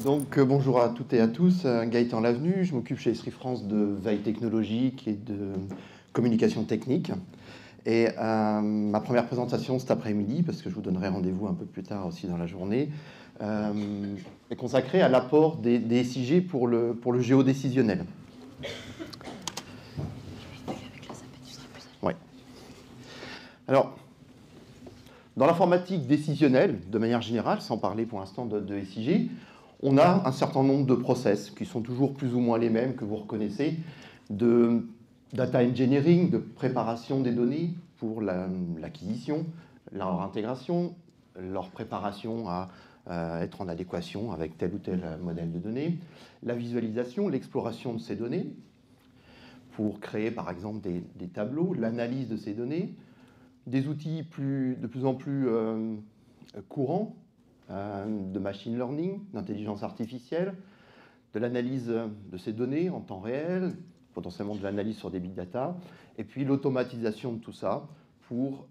Donc bonjour à toutes et à tous, Gaëtan Lavenu, je m'occupe chez Esri France de veille technologique et de communication technique. Et ma première présentation cet après-midi, parce que je vous donnerai rendez-vous un peu plus tard aussi dans la journée, est consacrée à l'apport des SIG pour le géodécisionnel. Ouais. Alors, dans l'informatique décisionnelle, de manière générale, sans parler pour l'instant de SIG, on a un certain nombre de process qui sont toujours plus ou moins les mêmes que vous reconnaissez, de data engineering, de préparation des données pour l'acquisition, leur intégration, leur préparation à être en adéquation avec tel ou tel modèle de données, la visualisation, l'exploration de ces données pour créer par exemple des tableaux, l'analyse de ces données, des outils de plus en plus courants, de machine learning, d'intelligence artificielle, de l'analyse de ces données en temps réel, potentiellement de l'analyse sur des big data, et puis l'automatisation de tout ça pour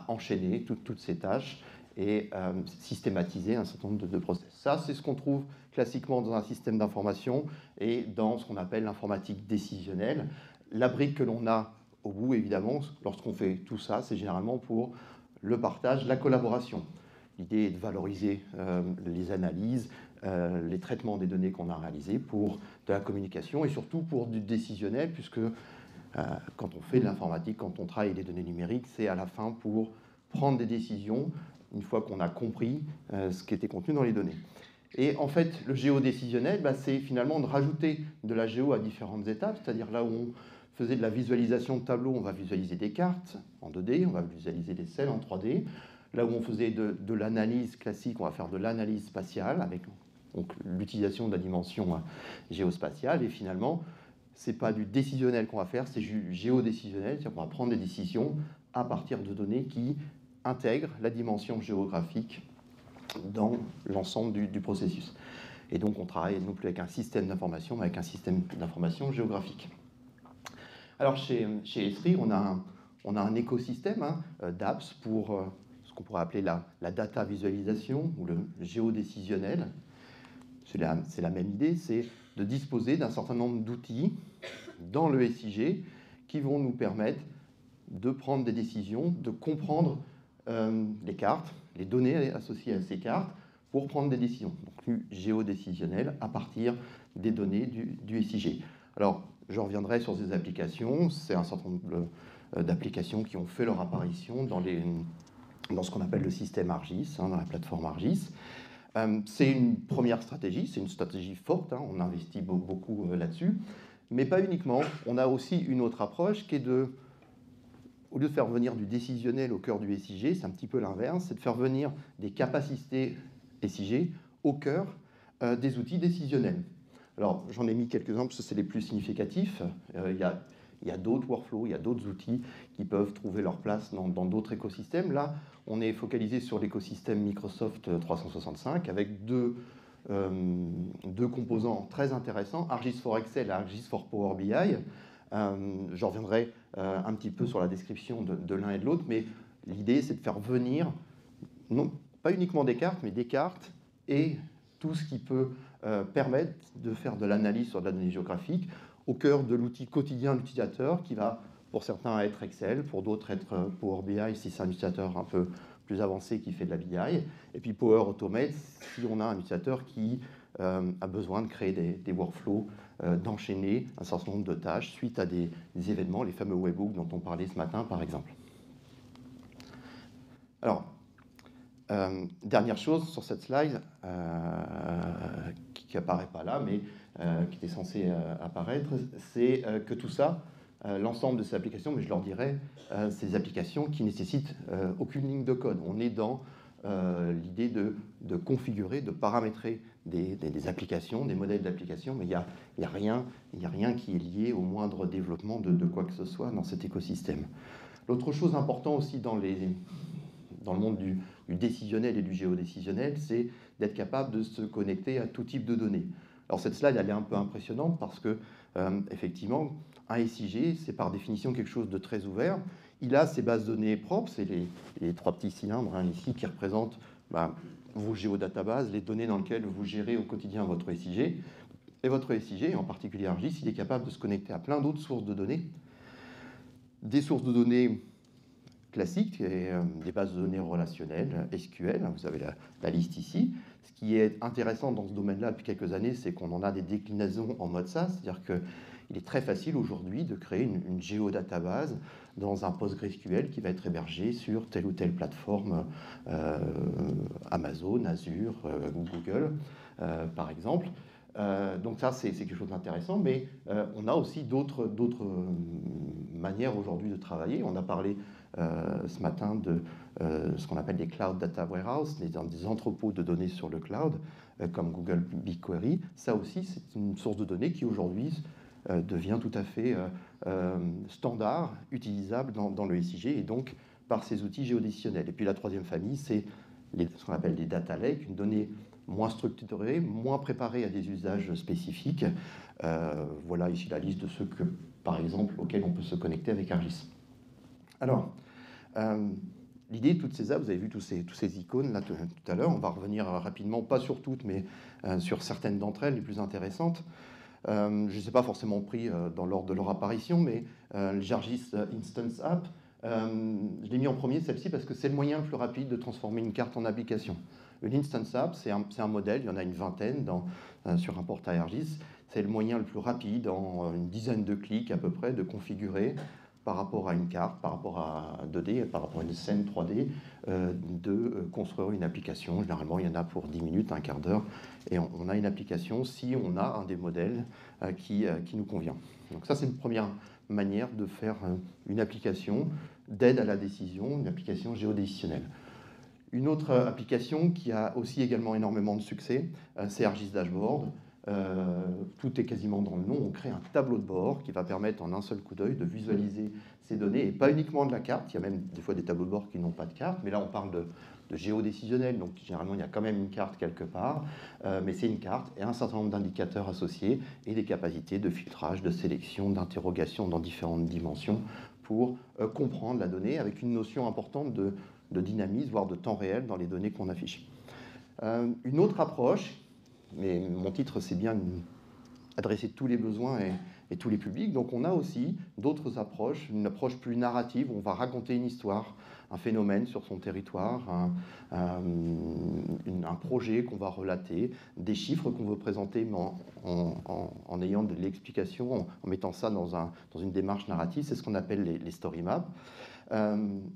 enchaîner toutes ces tâches et systématiser un certain nombre de process. Ça, c'est ce qu'on trouve classiquement dans un système d'information et dans ce qu'on appelle l'informatique décisionnelle. La brique que l'on a au bout, évidemment, lorsqu'on fait tout ça, c'est généralement pour le partage, la collaboration. L'idée est de valoriser les analyses, les traitements des données qu'on a réalisés pour de la communication et surtout pour du décisionnel, puisque quand on fait de l'informatique, quand on travaille les données numériques, c'est à la fin pour prendre des décisions une fois qu'on a compris ce qui était contenu dans les données. Et en fait, le géodécisionnel, c'est finalement de rajouter de la géo à différentes étapes, c'est-à-dire là où on faisait de la visualisation de tableaux, on va visualiser des cartes en 2D, on va visualiser des selles en 3D. Là où on faisait de l'analyse classique, on va faire de l'analyse spatiale avec l'utilisation de la dimension géospatiale. Et finalement, ce n'est pas du décisionnel qu'on va faire, c'est du géodécisionnel, c'est-à-dire qu'on va prendre des décisions à partir de données qui intègrent la dimension géographique dans l'ensemble du processus. Et donc on travaille non plus avec un système d'information, mais avec un système d'information géographique. Alors chez Esri, on a un écosystème d'apps pour ce qu'on pourrait appeler la data visualisation ou le géodécisionnel. C'est la même idée, c'est de disposer d'un certain nombre d'outils dans le SIG qui vont nous permettre de prendre des décisions, de comprendre les cartes, les données associées à ces cartes pour prendre des décisions. Donc géodécisionnel à partir des données du SIG. Alors, je reviendrai sur ces applications. C'est un certain nombre d'applications qui ont fait leur apparition dans ce qu'on appelle le système ArcGIS, dans la plateforme ArcGIS. C'est une première stratégie, c'est une stratégie forte, on investit beaucoup là-dessus, mais pas uniquement. On a aussi une autre approche qui est au lieu de faire venir du décisionnel au cœur du SIG, c'est un petit peu l'inverse, c'est de faire venir des capacités SIG au cœur des outils décisionnels. Alors, j'en ai mis quelques-uns parce que c'est les plus significatifs. Il y a d'autres workflows, il y a d'autres outils qui peuvent trouver leur place dans d'autres écosystèmes. Là, on est focalisé sur l'écosystème Microsoft 365 avec deux composants très intéressants, ArcGIS for Excel et ArcGIS for Power BI. J'en reviendrai un petit peu sur la description de l'un et de l'autre, mais l'idée, c'est de faire venir, non pas uniquement des cartes, mais des cartes et tout ce qui peut permettre de faire de l'analyse sur de la donnée géographique au cœur de l'outil quotidien de l'utilisateur qui va, pour certains, être Excel, pour d'autres être Power BI si c'est un utilisateur un peu plus avancé qui fait de la BI, et puis Power Automate si on a un utilisateur qui a besoin de créer des workflows, d'enchaîner un certain nombre de tâches suite à des événements, les fameux webhooks dont on parlait ce matin par exemple. Alors, dernière chose sur cette slide, qui n'apparaît pas là, mais qui était censée apparaître, c'est que tout ça, l'ensemble de ces applications, mais je leur dirais, ces applications qui nécessitent aucune ligne de code. On est dans l'idée de configurer, de paramétrer des applications, des modèles d'applications, mais il n'y a rien qui est lié au moindre développement de quoi que ce soit dans cet écosystème. L'autre chose importante aussi dans le monde du décisionnel et du géodécisionnel, c'est d'être capable de se connecter à tout type de données. Alors cette slide, elle est un peu impressionnante parce que, effectivement, un SIG, c'est par définition quelque chose de très ouvert. Il a ses bases de données propres, c'est les trois petits cylindres ici qui représentent vos géodatabases, les données dans lesquelles vous gérez au quotidien votre SIG. Et votre SIG, en particulier ArcGIS, il est capable de se connecter à plein d'autres sources de données. Des sources de données classiques, et, des bases de données relationnelles, SQL, vous avez la liste ici. Ce qui est intéressant dans ce domaine-là depuis quelques années, c'est qu'on en a des déclinaisons en mode SaaS, c'est-à-dire qu'il est très facile aujourd'hui de créer une géodatabase dans un PostgreSQL qui va être hébergé sur telle ou telle plateforme, Amazon, Azure, Google, par exemple. Donc ça, c'est quelque chose d'intéressant, mais on a aussi d'autres manières aujourd'hui de travailler. On a parlé ce matin de ce qu'on appelle des Cloud Data Warehouse, des entrepôts de données sur le cloud, comme Google BigQuery. Ça aussi, c'est une source de données qui aujourd'hui devient tout à fait standard, utilisable dans le SIG, et donc par ces outils géodécisionnels. Et puis la troisième famille, c'est ce qu'on appelle des data lakes, une donnée moins structurée, moins préparée à des usages spécifiques. Voilà ici la liste de ceux que, par exemple, auxquels on peut se connecter avec ArcGIS. Alors, l'idée de toutes ces apps, vous avez vu tous ces icônes là tout à l'heure, on va revenir rapidement, pas sur toutes, mais sur certaines d'entre elles, les plus intéressantes. Je ne sais pas forcément pris dans l'ordre de leur apparition, mais le ArcGIS Instance App, je l'ai mis en premier, celle-ci, parce que c'est le moyen le plus rapide de transformer une carte en application. Une Instance App, c'est un modèle, il y en a une vingtaine sur un portail ArcGIS. C'est le moyen le plus rapide, en une dizaine de clics à peu près, de configurer par rapport à une carte, par rapport à 2D, par rapport à une scène 3D, de construire une application. Généralement, il y en a pour 10 minutes, un quart d'heure, et on a une application si on a un des modèles qui nous convient. Donc ça, c'est une première manière de faire une application d'aide à la décision, une application géodécisionnelle. Une autre application qui a aussi également énormément de succès, c'est ArcGIS Dashboard. Tout est quasiment dans le nom. On crée un tableau de bord qui va permettre en un seul coup d'œil de visualiser ces données, et pas uniquement de la carte. Il y a même des fois des tableaux de bord qui n'ont pas de carte, mais là on parle de géodécisionnel, donc généralement il y a quand même une carte quelque part, mais c'est une carte et un certain nombre d'indicateurs associés et des capacités de filtrage, de sélection, d'interrogation dans différentes dimensions pour comprendre la donnée avec une notion importante de dynamisme, voire de temps réel dans les données qu'on affiche. Une autre approche, mais mon titre c'est bien adresser tous les besoins et tous les publics, donc on a aussi d'autres approches, une approche plus narrative où on va raconter une histoire, un phénomène sur son territoire, un projet qu'on va relater, des chiffres qu'on veut présenter, mais en ayant de l'explication, en mettant ça dans une démarche narrative. C'est ce qu'on appelle les story maps.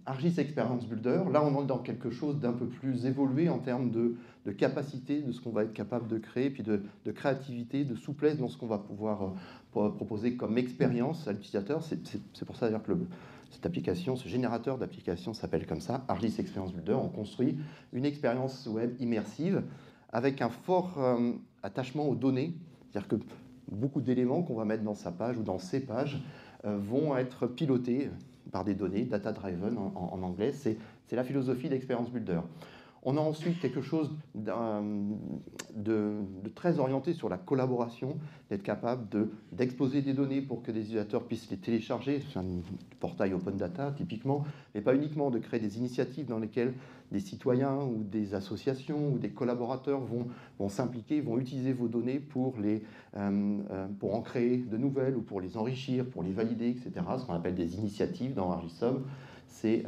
ArcGIS Experience Builder, là on est dans quelque chose d'un peu plus évolué en termes de capacité de ce qu'on va être capable de créer, puis de créativité, de souplesse dans ce qu'on va pouvoir proposer comme expérience à l'utilisateur. C'est pour ça d'ailleurs que cette application, ce générateur d'applications s'appelle comme ça, ArcGIS Experience Builder. On construit une expérience web immersive avec un fort attachement aux données, c'est-à-dire que beaucoup d'éléments qu'on va mettre dans sa page ou dans ses pages vont être pilotés par des données, data-driven en anglais. C'est la philosophie d'Experience Builder. On a ensuite quelque chose de très orienté sur la collaboration, d'être capable d'exposer des données pour que des utilisateurs puissent les télécharger. C'est un portail open data typiquement, mais pas uniquement, de créer des initiatives dans lesquelles des citoyens ou des associations ou des collaborateurs vont s'impliquer, vont utiliser vos données pour en créer de nouvelles ou pour les enrichir, pour les valider, etc. Ce qu'on appelle des initiatives dans ArcGIS. C'est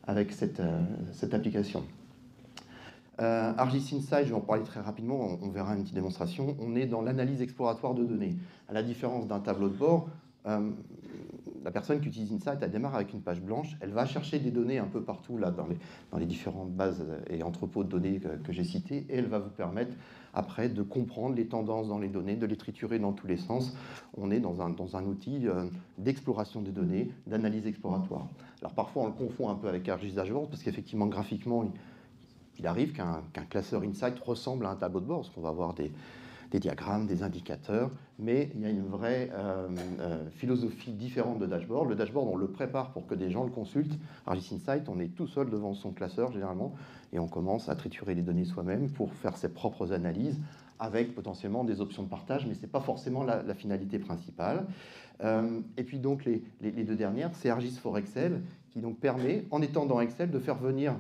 avec cette application. ArcGIS Insight, je vais en parler très rapidement, on verra une petite démonstration. On est dans l'analyse exploratoire de données. À la différence d'un tableau de bord, la personne qui utilise Insight, elle démarre avec une page blanche, elle va chercher des données un peu partout là, dans les différentes bases et entrepôts de données que j'ai cités, et elle va vous permettre après de comprendre les tendances dans les données, de les triturer dans tous les sens. On est dans un outil d'exploration des données, d'analyse exploratoire. Alors parfois on le confond un peu avec ArcGIS Dashboard, parce qu'effectivement graphiquement, il arrive qu'un classeur Insight ressemble à un tableau de bord, parce qu'on va avoir des diagrammes, des indicateurs, mais il y a une vraie philosophie différente de dashboard. Le dashboard, on le prépare pour que des gens le consultent. ArcGIS Insight, on est tout seul devant son classeur généralement, et on commence à triturer les données soi-même pour faire ses propres analyses, avec potentiellement des options de partage, mais ce n'est pas forcément la finalité principale. Et puis donc les deux dernières, c'est ArcGIS for Excel, qui donc permet, en étant dans Excel, de faire venir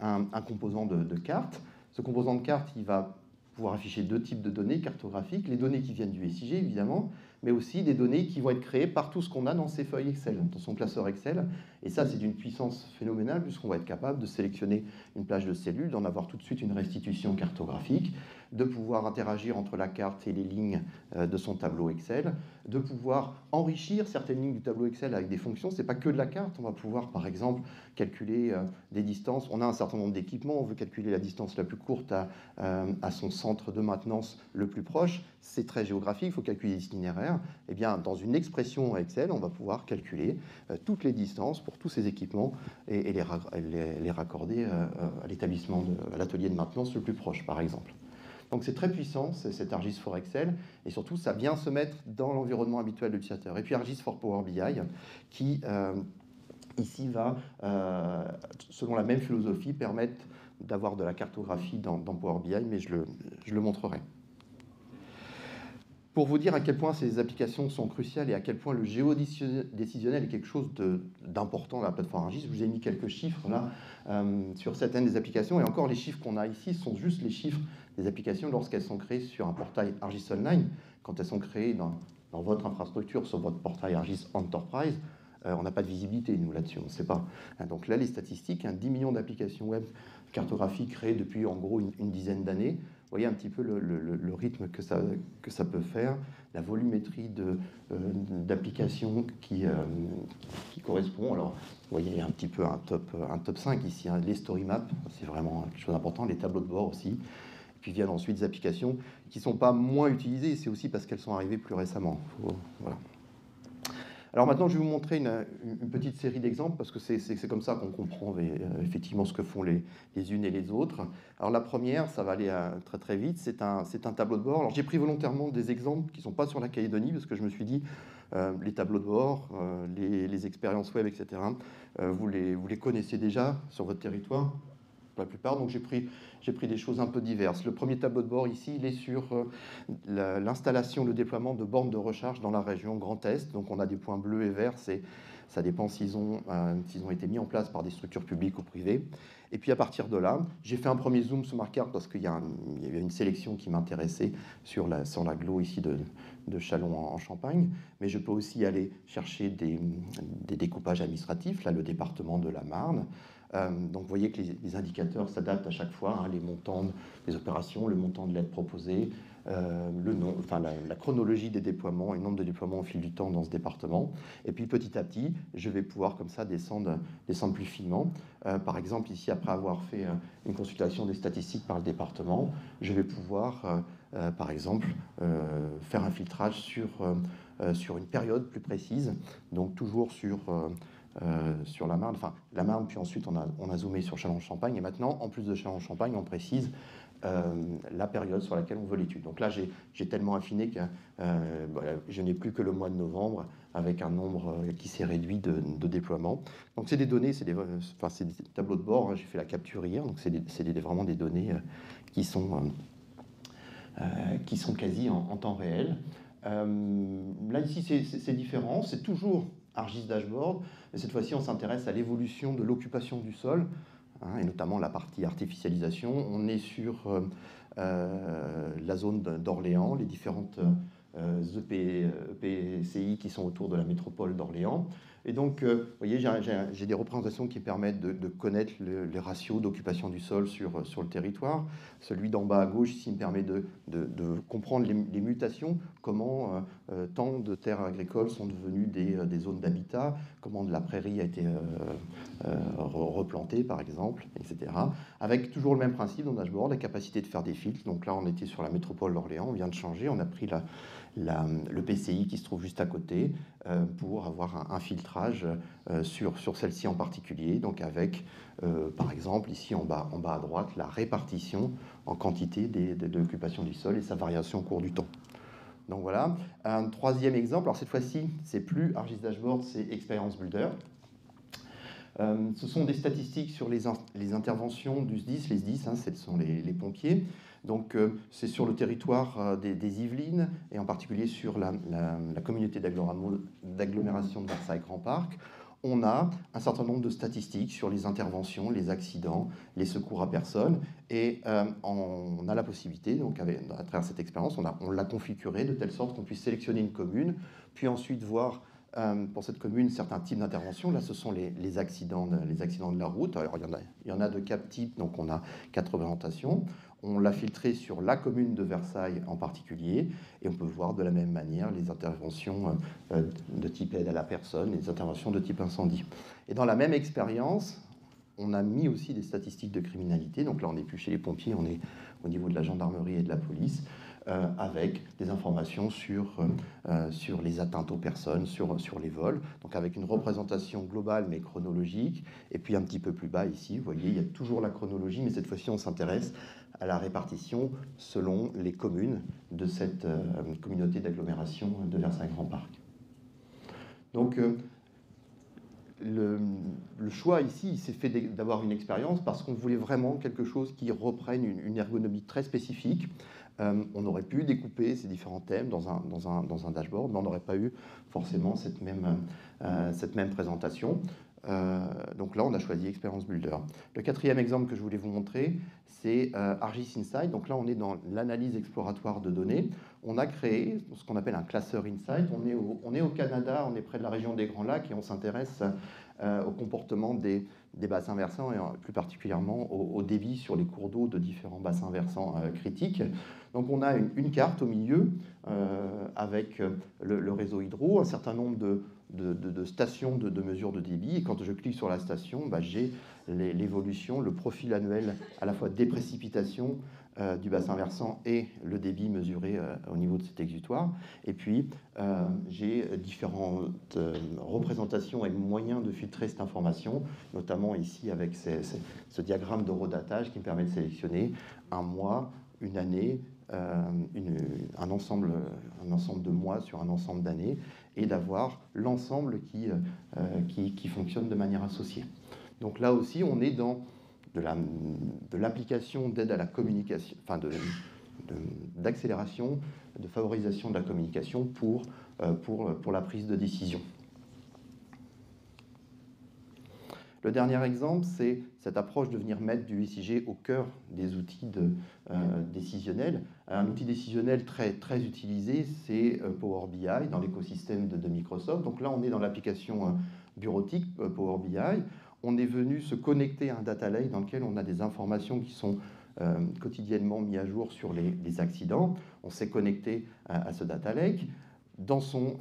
un composant de carte. Ce composant de carte, il va pouvoir afficher deux types de données cartographiques, les données qui viennent du SIG évidemment, mais aussi des données qui vont être créées par tout ce qu'on a dans ces feuilles Excel, dans son classeur Excel. Et ça, c'est d'une puissance phénoménale, puisqu'on va être capable de sélectionner une plage de cellules, d'en avoir tout de suite une restitution cartographique, de pouvoir interagir entre la carte et les lignes de son tableau Excel, de pouvoir enrichir certaines lignes du tableau Excel avec des fonctions. Ce n'est pas que de la carte, on va pouvoir par exemple calculer des distances. On a un certain nombre d'équipements, on veut calculer la distance la plus courte à son centre de maintenance le plus proche. C'est très géographique, il faut calculer des itinéraires. Eh bien, dans une expression Excel, on va pouvoir calculer toutes les distances pour tous ces équipements et les raccorder à l'établissement, à l'atelier de maintenance le plus proche, par exemple. Donc c'est très puissant, cet ArcGIS for Excel, et surtout ça vient se mettre dans l'environnement habituel de l'utilisateur. Et puis ArcGIS for Power BI, qui ici va, selon la même philosophie, permettre d'avoir de la cartographie dans Power BI, mais je le montrerai. Pour vous dire à quel point ces applications sont cruciales et à quel point le géodécisionnel est quelque chose d'important dans la plateforme ArcGIS, je vous ai mis quelques chiffres là sur certaines des applications. Et encore, les chiffres qu'on a ici sont juste les chiffres des applications lorsqu'elles sont créées sur un portail ArcGIS Online. Quand elles sont créées dans votre infrastructure, sur votre portail ArcGIS Enterprise, on n'a pas de visibilité, nous, là-dessus, on ne sait pas. Donc là, les statistiques, 10 millions d'applications web cartographiques créées depuis, en gros, une dizaine d'années. Vous voyez un petit peu le rythme que ça peut faire, la volumétrie d'applications qui correspond. Alors, vous voyez, il y a un petit peu un top 5 ici. Les story maps, c'est vraiment quelque chose d'important. Les tableaux de bord aussi. Puis viennent ensuite des applications qui ne sont pas moins utilisées. C'est aussi parce qu'elles sont arrivées plus récemment. Voilà. Alors maintenant, je vais vous montrer une petite série d'exemples, parce que c'est comme ça qu'on comprend effectivement ce que font les unes et les autres. Alors la première, ça va aller très très vite, c'est un tableau de bord. Alors j'ai pris volontairement des exemples qui ne sont pas sur la Calédonie, parce que je me suis dit, les tableaux de bord, les expériences web, etc., vous les connaissez déjà sur votre territoire, pour la plupart, donc j'ai pris des choses un peu diverses. Le premier tableau de bord ici, il est sur l'installation, le déploiement de bornes de recharge dans la région Grand Est. Donc on a des points bleus et verts, ça dépend s'ils ont été mis en place par des structures publiques ou privées. Et puis à partir de là, j'ai fait un premier zoom sur ma carte parce qu'il y avait une sélection qui m'intéressait sur l'agglo ici de Châlons en Champagne, mais je peux aussi aller chercher des découpages administratifs, là le département de la Marne. Donc vous voyez que les indicateurs s'adaptent à chaque fois, les montants des opérations, le montant de l'aide proposée, la chronologie des déploiements et le nombre de déploiements au fil du temps dans ce département. Et puis petit à petit, je vais pouvoir comme ça descendre plus finement. Par exemple, ici, après avoir fait une consultation des statistiques par le département, je vais pouvoir, par exemple, faire un filtrage sur une période plus précise, donc toujours sur la Marne, puis ensuite on a zoomé sur Châlons-en-Champagne, et maintenant, en plus de Châlons-en-Champagne, on précise la période sur laquelle on veut l'étude. Donc là, j'ai tellement affiné que je n'ai plus que le mois de novembre, avec un nombre qui s'est réduit de déploiement. Donc c'est des données, c'est des tableaux de bord, j'ai fait la capture hier, donc c'est vraiment des données qui sont quasi en temps réel. Là, ici, c'est différent, c'est toujours ArcGIS Dashboard, mais cette fois-ci, on s'intéresse à l'évolution de l'occupation du sol, et notamment la partie artificialisation. On est sur la zone d'Orléans, les différentes EPCI qui sont autour de la métropole d'Orléans. Et donc, vous voyez, j'ai des représentations qui permettent de connaître les ratios d'occupation du sol sur le territoire. Celui d'en bas à gauche, ici, me permet de comprendre les mutations, comment tant de terres agricoles sont devenues des zones d'habitat, comment de la prairie a été replantée, par exemple, etc. Avec toujours le même principe dans le dashboard, la capacité de faire des filtres. Donc là, on était sur la métropole d'Orléans, on vient de changer, on a pris le PCI qui se trouve juste à côté pour avoir un filtrage sur celle-ci en particulier, donc avec par exemple ici en bas à droite la répartition en quantité de l'occupation du sol et sa variation au cours du temps. Donc voilà, un troisième exemple, alors cette fois-ci c'est plus ArcGIS Dashboard, c'est Experience Builder. Ce sont des statistiques sur les interventions du SDIS. Les SDIS, ce sont les pompiers. Donc, c'est sur le territoire des Yvelines, et en particulier sur la communauté d'agglomération de Versailles Grand Parc. on a un certain nombre de statistiques sur les interventions, les accidents, les secours à personne, et on a la possibilité, donc à travers cette expérience, on l'a configuré de telle sorte qu'on puisse sélectionner une commune, puis ensuite voir pour cette commune certains types d'interventions. Là, ce sont les accidents de la route. Alors, il y en a de 4 types, donc on a 4 représentations. On l'a filtré sur la commune de Versailles en particulier, et on peut voir de la même manière les interventions de type aide à la personne et les interventions de type incendie. Et dans la même expérience, on a mis aussi des statistiques de criminalité. Donc là, on n'est plus chez les pompiers, on est au niveau de la gendarmerie et de la police, avec des informations sur les atteintes aux personnes, sur les vols, donc avec une représentation globale mais chronologique. Et puis un petit peu plus bas ici, vous voyez, il y a toujours la chronologie, mais cette fois-ci on s'intéresse à la répartition selon les communes de cette communauté d'agglomération de Versailles-Grand Parc. Donc le choix ici, il s'est fait d'avoir une expérience parce qu'on voulait vraiment quelque chose qui reprenne une ergonomie très spécifique. On aurait pu découper ces différents thèmes dans un dashboard, mais on n'aurait pas eu forcément cette même présentation. Donc là, on a choisi Experience Builder. Le 4e exemple que je voulais vous montrer, c'est Argis Insight. Donc là, on est dans l'analyse exploratoire de données. On a créé ce qu'on appelle un classeur Insight. On est au Canada, on est près de la région des Grands Lacs et on s'intéresse au comportement des bassins versants et plus particulièrement au débit sur les cours d'eau de différents bassins versants critiques. Donc on a une carte au milieu avec le réseau hydro, un certain nombre de stations de mesure de débit, et quand je clique sur la station, j'ai l'évolution, le profil annuel à la fois des précipitations du bassin versant et le débit mesuré au niveau de cet exutoire. Et puis j'ai différentes représentations et moyens de filtrer cette information, notamment ici avec ce diagramme d'horodatage qui me permet de sélectionner un mois, une année, un ensemble de mois sur un ensemble d'années, et d'avoir l'ensemble qui fonctionne de manière associée. Donc là aussi, on est dans de l'application d'aide à la communication, enfin d'accélération, de favorisation de la communication pour la prise de décision. Le dernier exemple, c'est cette approche de venir mettre du SIG au cœur des outils décisionnels. Un outil décisionnel très, très utilisé, c'est Power BI dans l'écosystème de Microsoft. Donc là, on est dans l'application bureautique Power BI. On est venu se connecter à un data lake dans lequel on a des informations qui sont quotidiennement mises à jour sur les accidents. On s'est connecté à ce data lake. Dans son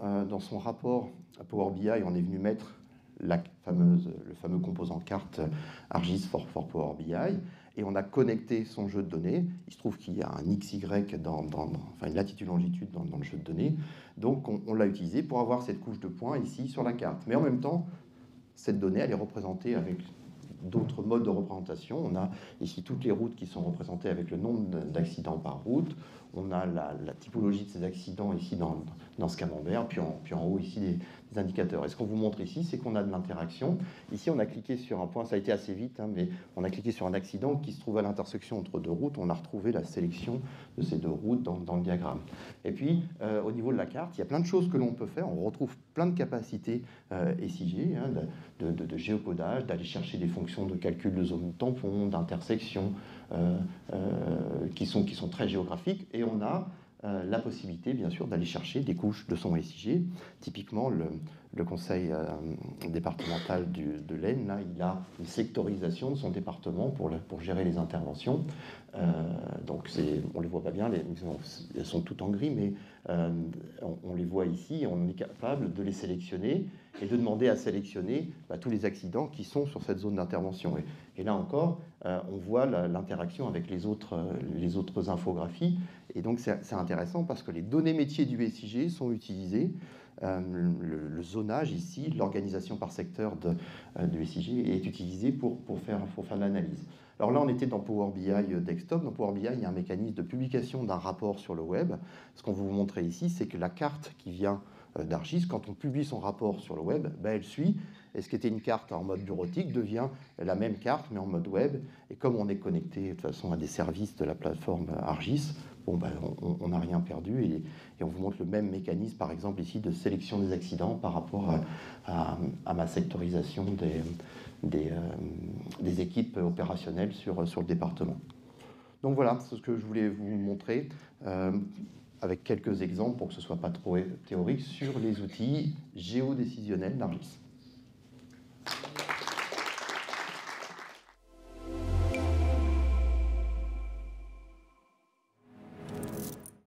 rapport à Power BI, on est venu mettre le fameux composant carte Argis for Power BI, et on a connecté son jeu de données. Il se trouve qu'il y a un XY une latitude-longitude dans le jeu de données, donc on l'a utilisé pour avoir cette couche de points ici sur la carte. Mais en même temps, cette donnée, elle est représentée avec d'autres modes de représentation. On a ici toutes les routes qui sont représentées avec le nombre d'accidents par route. On a la typologie de ces accidents ici dans ce camembert, puis en haut ici des indicateurs. Et ce qu'on vous montre ici, c'est qu'on a de l'interaction. Ici, on a cliqué sur un point, ça a été assez vite, mais on a cliqué sur un accident qui se trouve à l'intersection entre deux routes. On a retrouvé la sélection de ces deux routes dans le diagramme. Et puis, au niveau de la carte, il y a plein de choses que l'on peut faire. On retrouve plein de capacités SIG, de géocodage, d'aller chercher des fonctions de calcul de zone tampon, d'intersection, qui sont très géographiques. Et on a la possibilité, bien sûr, d'aller chercher des couches de son SIG. Typiquement, le conseil départemental de l'Aisne, là, il a une sectorisation de son département pour gérer les interventions. Donc, on ne les voit pas bien, elles sont toutes en gris, mais on les voit ici, et on est capable de les sélectionner et de demander à sélectionner tous les accidents qui sont sur cette zone d'intervention. Et là encore, on voit l'interaction avec les autres infographies. Et donc, c'est intéressant parce que les données métiers du SIG sont utilisées. Le zonage ici, l'organisation par secteur du SIG est utilisée pour faire l'analyse. Alors là, on était dans Power BI Desktop. Dans Power BI, il y a un mécanisme de publication d'un rapport sur le web. Ce qu'on vous montrait ici, c'est que la carte qui vient d'Argis, quand on publie son rapport sur le web, ben, elle suit. Et ce qui était une carte en mode bureautique devient la même carte, mais en mode web. Et comme on est connecté de toute façon à des services de la plateforme Argis, bon, ben, on n'a rien perdu. Et on vous montre le même mécanisme, par exemple ici, de sélection des accidents par rapport à ma sectorisation des équipes opérationnelles sur le département. Donc voilà, c'est ce que je voulais vous montrer, avec quelques exemples pour que ce ne soit pas trop théorique, sur les outils géodécisionnels d'Argis.